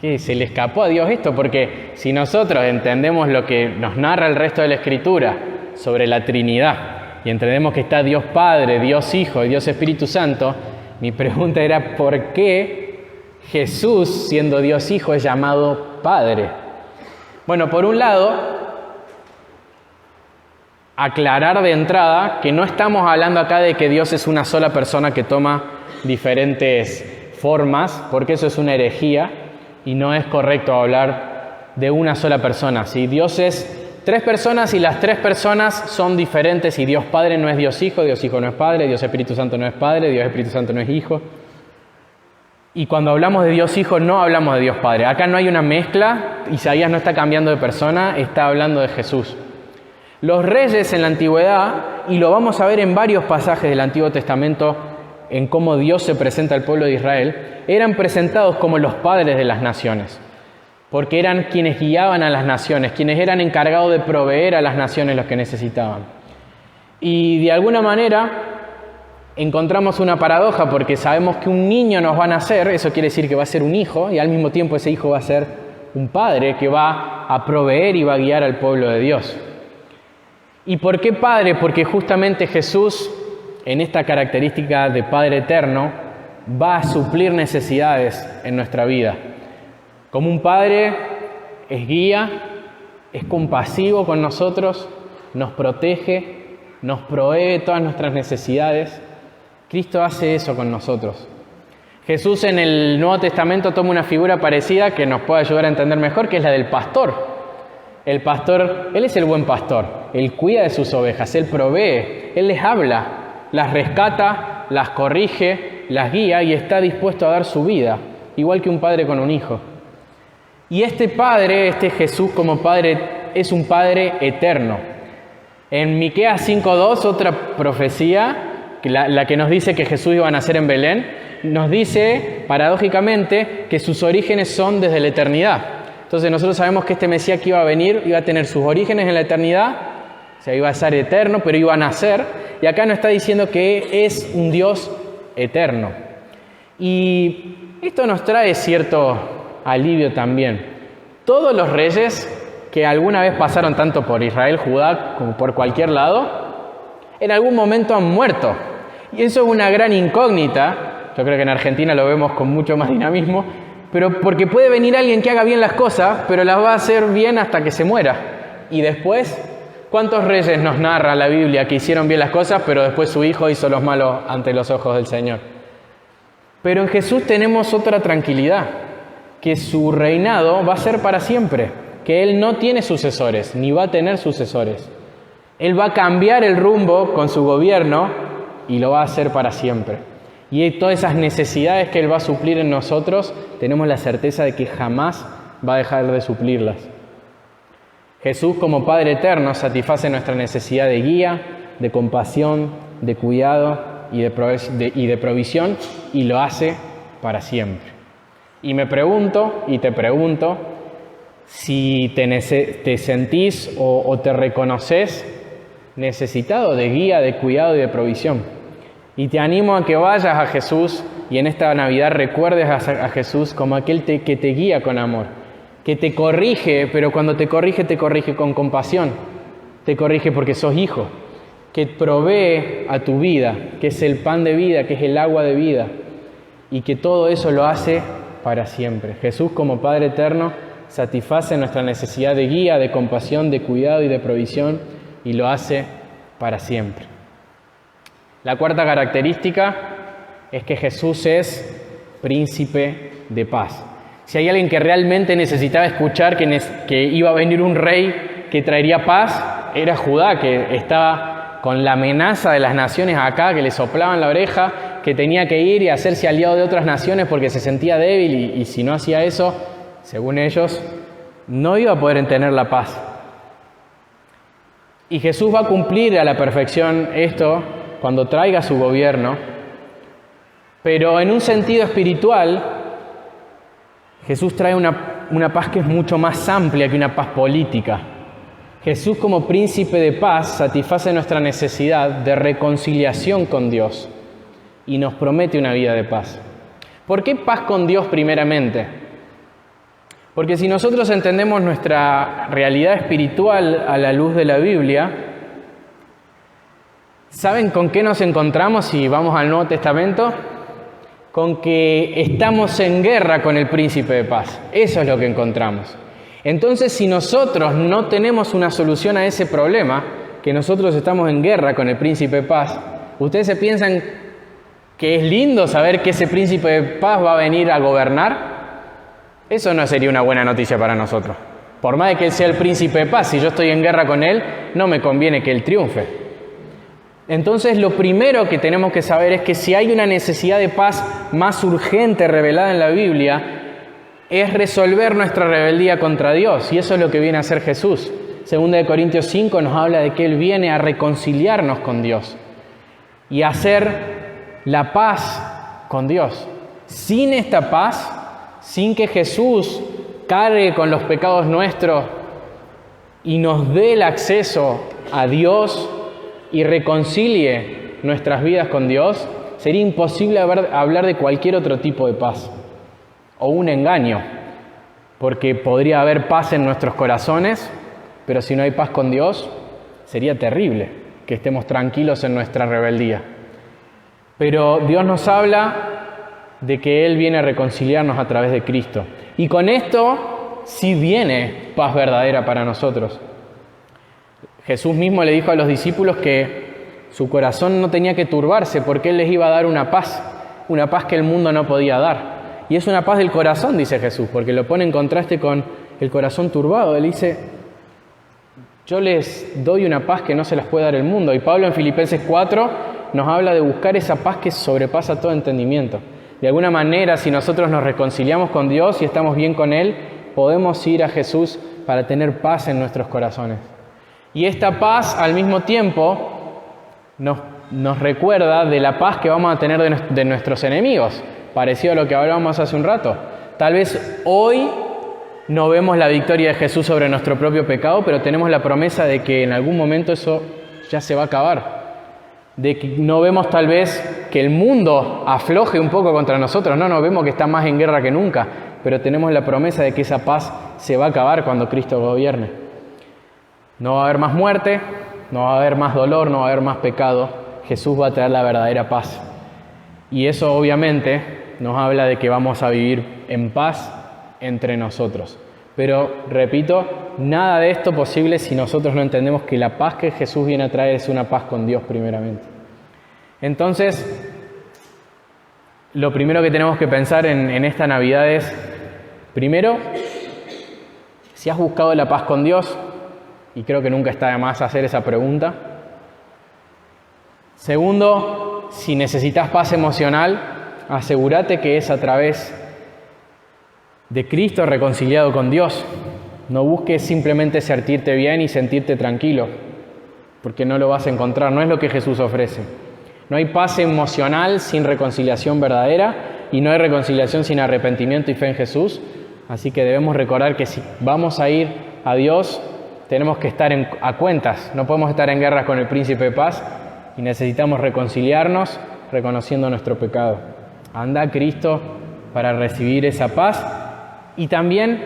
¿Qué se le escapó a Dios esto? Porque si nosotros entendemos lo que nos narra el resto de la Escritura sobre la Trinidad y entendemos que está Dios Padre, Dios Hijo y Dios Espíritu Santo, mi pregunta era, ¿por qué Jesús, siendo Dios Hijo, es llamado Padre? Bueno, por un lado, aclarar de entrada que no estamos hablando acá de que Dios es una sola persona que toma diferentes formas, porque eso es una herejía y no es correcto hablar de una sola persona. ¿Sí? Dios es tres personas y las tres personas son diferentes y Dios Padre no es Dios Hijo no es Padre, Dios Espíritu Santo no es Padre, Dios Espíritu Santo no es Hijo. Y cuando hablamos de Dios Hijo no hablamos de Dios Padre. Acá no hay una mezcla, Isaías no está cambiando de persona, está hablando de Jesús. Los reyes en la antigüedad, y lo vamos a ver en varios pasajes del Antiguo Testamento, en cómo Dios se presenta al pueblo de Israel, eran presentados como los padres de las naciones, porque eran quienes guiaban a las naciones, quienes eran encargados de proveer a las naciones lo que necesitaban. Y de alguna manera encontramos una paradoja, porque sabemos que un niño nos va a nacer, eso quiere decir que va a ser un hijo, y al mismo tiempo ese hijo va a ser un padre que va a proveer y va a guiar al pueblo de Dios. ¿Y por qué Padre? Porque justamente Jesús, en esta característica de Padre eterno, va a suplir necesidades en nuestra vida. Como un Padre es guía, es compasivo con nosotros, nos protege, nos provee todas nuestras necesidades. Cristo hace eso con nosotros. Jesús en el Nuevo Testamento toma una figura parecida que nos puede ayudar a entender mejor, que es la del pastor. El pastor, Él es el buen pastor, Él cuida de sus ovejas, Él provee, Él les habla, las rescata, las corrige, las guía y está dispuesto a dar su vida, igual que un padre con un hijo. Y este Padre, este Jesús como Padre, es un Padre eterno. En Miqueas 5:2, otra profecía, la que nos dice que Jesús iba a nacer en Belén, nos dice, paradójicamente, que sus orígenes son desde la eternidad. Entonces nosotros sabemos que este Mesías que iba a venir iba a tener sus orígenes en la eternidad, o sea, iba a ser eterno, pero iba a nacer. Y acá nos está diciendo que es un Dios eterno. Y esto nos trae cierto alivio también. Todos los reyes que alguna vez pasaron tanto por Israel, Judá, como por cualquier lado, en algún momento han muerto. Y eso es una gran incógnita. Yo creo que en Argentina lo vemos con mucho más dinamismo. Pero porque puede venir alguien que haga bien las cosas, pero las va a hacer bien hasta que se muera. Y después, ¿cuántos reyes nos narra la Biblia que hicieron bien las cosas, pero después su hijo hizo los malos ante los ojos del Señor? Pero en Jesús tenemos otra tranquilidad, que su reinado va a ser para siempre, que Él no tiene sucesores, ni va a tener sucesores. Él va a cambiar el rumbo con su gobierno y lo va a hacer para siempre. Y todas esas necesidades que Él va a suplir en nosotros, tenemos la certeza de que jamás va a dejar de suplirlas. Jesús, como Padre eterno, satisface nuestra necesidad de guía, de compasión, de cuidado y de provisión, y lo hace para siempre. Y me pregunto, y te pregunto, si te sentís o te reconoces necesitado de guía, de cuidado y de provisión. Y te animo a que vayas a Jesús y en esta Navidad recuerdes a Jesús como aquel que te guía con amor, que te corrige, pero cuando te corrige con compasión, te corrige porque sos hijo, que provee a tu vida, que es el pan de vida, que es el agua de vida, y que todo eso lo hace para siempre. Jesús, como Padre eterno, satisface nuestra necesidad de guía, de compasión, de cuidado y de provisión, y lo hace para siempre. La cuarta característica es que Jesús es príncipe de paz. Si hay alguien que realmente necesitaba escuchar que iba a venir un rey que traería paz, era Judá, que estaba con la amenaza de las naciones acá, que le soplaban la oreja, que tenía que ir y hacerse aliado de otras naciones porque se sentía débil y si no hacía eso, según ellos, no iba a poder tener la paz. Y Jesús va a cumplir a la perfección esto cuando traiga su gobierno, pero en un sentido espiritual, Jesús trae una paz que es mucho más amplia que una paz política. Jesús, como príncipe de paz, satisface nuestra necesidad de reconciliación con Dios y nos promete una vida de paz. ¿Por qué paz con Dios primeramente? Porque si nosotros entendemos nuestra realidad espiritual a la luz de la Biblia, ¿saben con qué nos encontramos si vamos al Nuevo Testamento? Con que estamos en guerra con el príncipe de paz. Eso es lo que encontramos. Entonces, si nosotros no tenemos una solución a ese problema, que nosotros estamos en guerra con el príncipe de paz, ¿ustedes se piensan que es lindo saber que ese príncipe de paz va a venir a gobernar? Eso no sería una buena noticia para nosotros. Por más de que él sea el príncipe de paz, si yo estoy en guerra con él, no me conviene que él triunfe. Entonces, lo primero que tenemos que saber es que si hay una necesidad de paz más urgente revelada en la Biblia, es resolver nuestra rebeldía contra Dios, y eso es lo que viene a hacer Jesús. 2 Corintios 5 nos habla de que Él viene a reconciliarnos con Dios y a hacer la paz con Dios. Sin esta paz, sin que Jesús cargue con los pecados nuestros y nos dé el acceso a Dios y reconcilie nuestras vidas con Dios, sería imposible hablar de cualquier otro tipo de paz. O un engaño, porque podría haber paz en nuestros corazones, pero si no hay paz con Dios, sería terrible que estemos tranquilos en nuestra rebeldía. Pero Dios nos habla de que Él viene a reconciliarnos a través de Cristo. Y con esto sí viene paz verdadera para nosotros. Jesús mismo le dijo a los discípulos que su corazón no tenía que turbarse porque Él les iba a dar una paz que el mundo no podía dar. Y es una paz del corazón, dice Jesús, porque lo pone en contraste con el corazón turbado. Él dice, yo les doy una paz que no se las puede dar el mundo. Y Pablo en Filipenses 4 nos habla de buscar esa paz que sobrepasa todo entendimiento. De alguna manera, si nosotros nos reconciliamos con Dios y estamos bien con Él, podemos ir a Jesús para tener paz en nuestros corazones. Y esta paz, al mismo tiempo, nos recuerda de la paz que vamos a tener de nuestros enemigos. Parecido a lo que hablábamos hace un rato. Tal vez hoy no vemos la victoria de Jesús sobre nuestro propio pecado, pero tenemos la promesa de que en algún momento eso ya se va a acabar. De que no vemos tal vez que el mundo afloje un poco contra nosotros. No vemos que está más en guerra que nunca, pero tenemos la promesa de que esa paz se va a acabar cuando Cristo gobierne. No va a haber más muerte, no va a haber más dolor, no va a haber más pecado. Jesús va a traer la verdadera paz. Y eso obviamente nos habla de que vamos a vivir en paz entre nosotros. Pero, repito, nada de esto posible si nosotros no entendemos que la paz que Jesús viene a traer es una paz con Dios primeramente. Entonces, lo primero que tenemos que pensar en esta Navidad es, primero, si has buscado la paz con Dios, y creo que nunca está de más hacer esa pregunta. Segundo, si necesitas paz emocional, asegúrate que es a través de Cristo reconciliado con Dios. No busques simplemente sentirte bien y sentirte tranquilo, porque no lo vas a encontrar, no es lo que Jesús ofrece. No hay paz emocional sin reconciliación verdadera y no hay reconciliación sin arrepentimiento y fe en Jesús. Así que debemos recordar que si vamos a ir a Dios, tenemos que estar a cuentas. No podemos estar en guerra con el príncipe de paz y necesitamos reconciliarnos reconociendo nuestro pecado. Anda a Cristo para recibir esa paz. Y también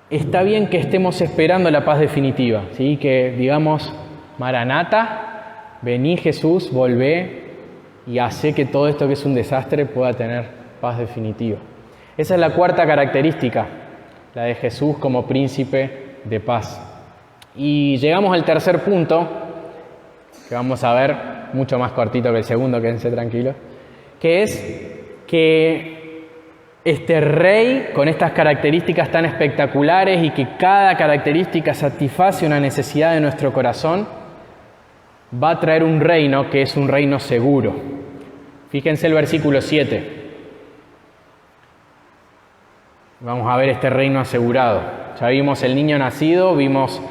está bien que estemos esperando la paz definitiva, ¿sí? Que digamos, Maranata, vení Jesús, volvé y hace que todo esto que es un desastre pueda tener paz definitiva. Esa es la cuarta característica, la de Jesús como príncipe de paz. Y llegamos al tercer punto, que vamos a ver, mucho más cortito que el segundo, quédense tranquilos, que es que este rey, con estas características tan espectaculares y que cada característica satisface una necesidad de nuestro corazón, va a traer un reino que es un reino seguro. Fíjense el versículo 7. Vamos a ver este reino asegurado. Ya vimos el niño nacido, vimos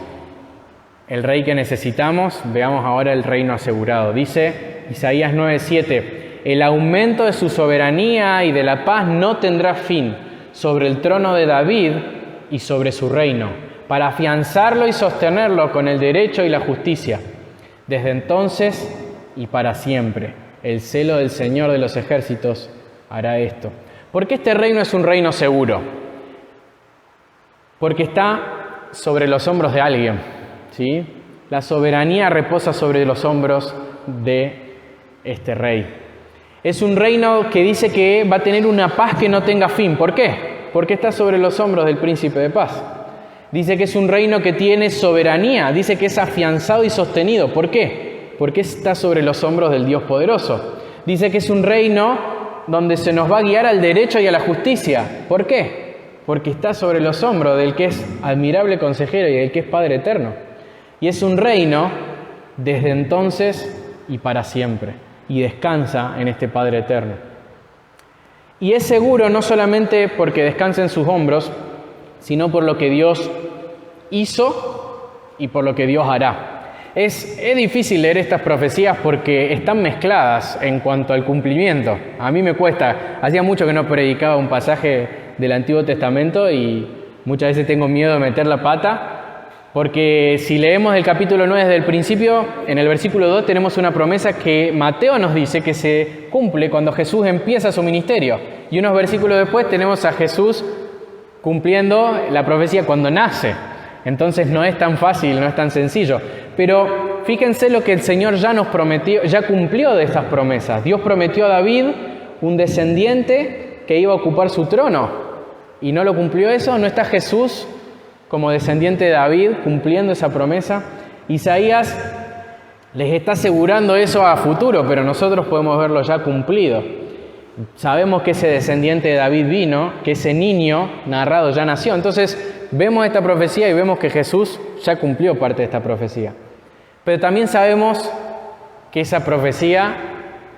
el rey que necesitamos, veamos ahora el reino asegurado. Dice Isaías 9:7, el aumento de su soberanía y de la paz no tendrá fin sobre el trono de David y sobre su reino, para afianzarlo y sostenerlo con el derecho y la justicia, desde entonces y para siempre. El celo del Señor de los ejércitos hará esto. ¿Por qué este reino es un reino seguro? Porque está sobre los hombros de alguien, ¿sí? La soberanía reposa sobre los hombros de este rey. Es un reino que dice que va a tener una paz que no tenga fin. ¿Por qué? Porque está sobre los hombros del príncipe de paz. Dice que es un reino que tiene soberanía, dice que es afianzado y sostenido. ¿Por qué? Porque está sobre los hombros del Dios poderoso. Dice que es un reino donde se nos va a guiar al derecho y a la justicia. ¿Por qué? Porque está sobre los hombros del que es admirable consejero y del que es Padre eterno. Y es un reino desde entonces y para siempre. Y descansa en este Padre eterno. Y es seguro no solamente porque descansa en sus hombros, sino por lo que Dios hizo y por lo que Dios hará. Es difícil leer estas profecías porque están mezcladas en cuanto al cumplimiento. A mí me cuesta. Hacía mucho que no predicaba un pasaje del Antiguo Testamento y muchas veces tengo miedo de meter la pata, porque si leemos el capítulo 9 desde el principio, en el versículo 2 tenemos una promesa que Mateo nos dice que se cumple cuando Jesús empieza su ministerio. Y unos versículos después tenemos a Jesús cumpliendo la profecía cuando nace. Entonces no es tan fácil, no es tan sencillo. Pero fíjense lo que el Señor ya nos prometió, ya cumplió de estas promesas. Dios prometió a David un descendiente que iba a ocupar su trono. ¿Y no lo cumplió eso? ¿No está Jesús como descendiente de David cumpliendo esa promesa? Isaías les está asegurando eso a futuro, pero nosotros podemos verlo ya cumplido. Sabemos que ese descendiente de David vino, que ese niño narrado ya nació. Entonces vemos esta profecía y vemos que Jesús ya cumplió parte de esta profecía. Pero también sabemos que esa profecía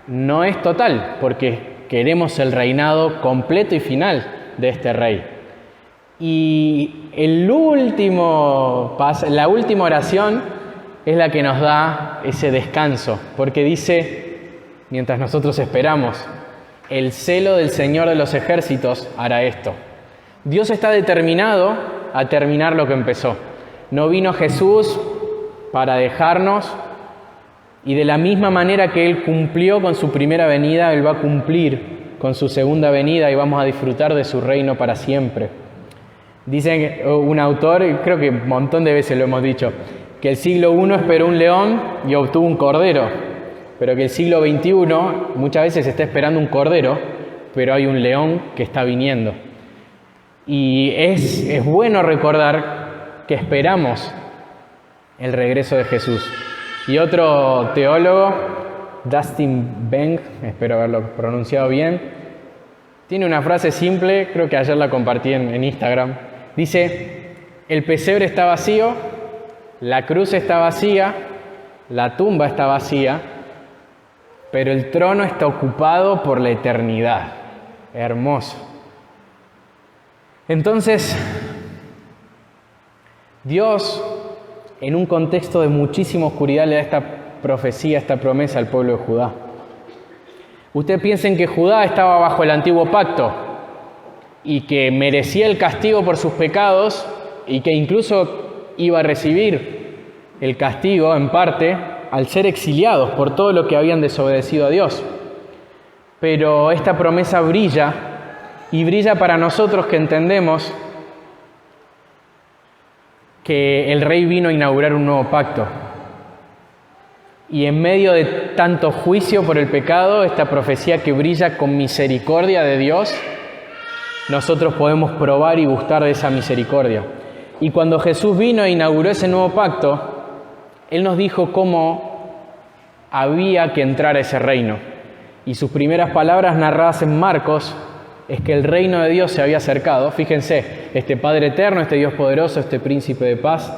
no es total, porque queremos el reinado completo y final de este rey. Y la última oración es la que nos da ese descanso, porque dice, mientras nosotros esperamos, el celo del Señor de los ejércitos hará esto. Dios está determinado a terminar lo que empezó. No vino Jesús para dejarnos, y de la misma manera que Él cumplió con su primera venida, Él va a cumplir con su segunda venida y vamos a disfrutar de su reino para siempre. Dice un autor, creo que un montón de veces lo hemos dicho, que el siglo I esperó un león y obtuvo un cordero, pero que el siglo XXI muchas veces está esperando un cordero, pero hay un león que está viniendo. Y es bueno recordar que esperamos el regreso de Jesús. Y otro teólogo, Dustin Beng, espero haberlo pronunciado bien, tiene una frase simple, creo que ayer la compartí en Instagram. Dice, el pesebre está vacío, la cruz está vacía, la tumba está vacía, pero el trono está ocupado por la eternidad. Hermoso. Entonces, Dios, en un contexto de muchísima oscuridad, le da esta profecía, esta promesa al pueblo de Judá. Ustedes piensen que Judá estaba bajo el antiguo pacto y que merecía el castigo por sus pecados y que incluso iba a recibir el castigo en parte al ser exiliados por todo lo que habían desobedecido a Dios. pero esta promesa brilla, y brilla para nosotros que entendemos que el Rey vino a inaugurar un nuevo pacto. Y en medio de tanto juicio por el pecado, esta profecía que brilla con misericordia de Dios, nosotros podemos probar y gustar de esa misericordia. Y cuando Jesús vino e inauguró ese nuevo pacto, Él nos dijo cómo había que entrar a ese reino. Y sus primeras palabras narradas en Marcos es que el reino de Dios se había acercado. Fíjense, este Padre eterno, este Dios poderoso, este príncipe de paz,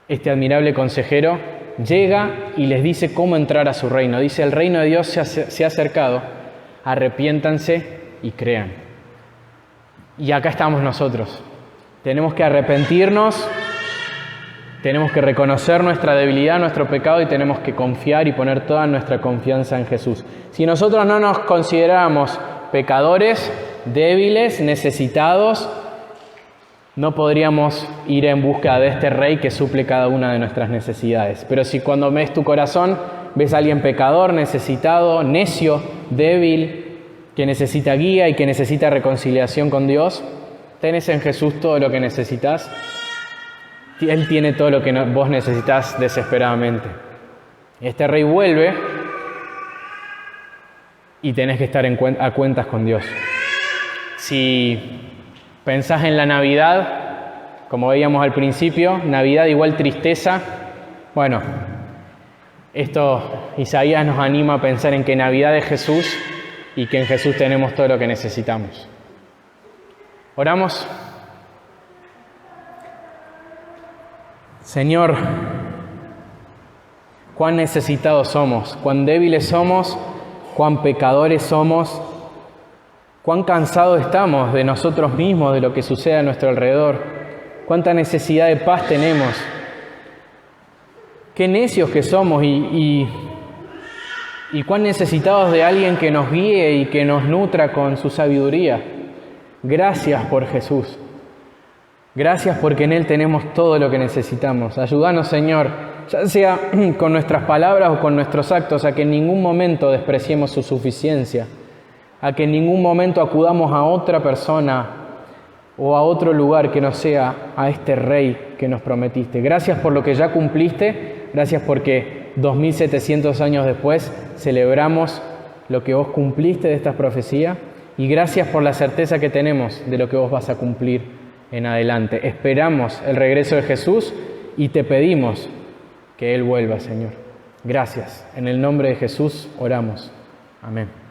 este admirable consejero, llega y les dice cómo entrar a su reino. Dice, el reino de Dios se ha acercado, arrepiéntanse y crean. Y acá estamos nosotros. Tenemos que arrepentirnos, tenemos que reconocer nuestra debilidad, nuestro pecado, y tenemos que confiar y poner toda nuestra confianza en Jesús. Si nosotros no nos consideramos pecadores, débiles, necesitados, no podríamos ir en busca de este Rey que suple cada una de nuestras necesidades. Pero si cuando ves tu corazón, ves a alguien pecador, necesitado, necio, débil, que necesita guía y que necesita reconciliación con Dios, tenés en Jesús todo lo que necesitas. Él tiene todo lo que vos necesitas desesperadamente. Este Rey vuelve y tenés que estar a cuentas con Dios. Si pensás en la Navidad, como veíamos al principio, Navidad igual tristeza, bueno, esto Isaías nos anima a pensar en que Navidad es Jesús y que en Jesús tenemos todo lo que necesitamos. Oramos. Señor, cuán necesitados somos, cuán débiles somos, cuán pecadores somos, cuán cansados estamos de nosotros mismos, de lo que sucede a nuestro alrededor, cuánta necesidad de paz tenemos, qué necios que somos y cuán necesitados de alguien que nos guíe y que nos nutra con su sabiduría. Gracias por Jesús. Gracias porque en Él tenemos todo lo que necesitamos. Ayúdanos, Señor, ya sea con nuestras palabras o con nuestros actos, a que en ningún momento despreciemos su suficiencia, a que en ningún momento acudamos a otra persona o a otro lugar que no sea a este Rey que nos prometiste. Gracias por lo que ya cumpliste, gracias porque 2700 años después celebramos lo que vos cumpliste de esta profecía, y gracias por la certeza que tenemos de lo que vos vas a cumplir en adelante. Esperamos el regreso de Jesús y te pedimos que Él vuelva, Señor. Gracias. En el nombre de Jesús oramos. Amén.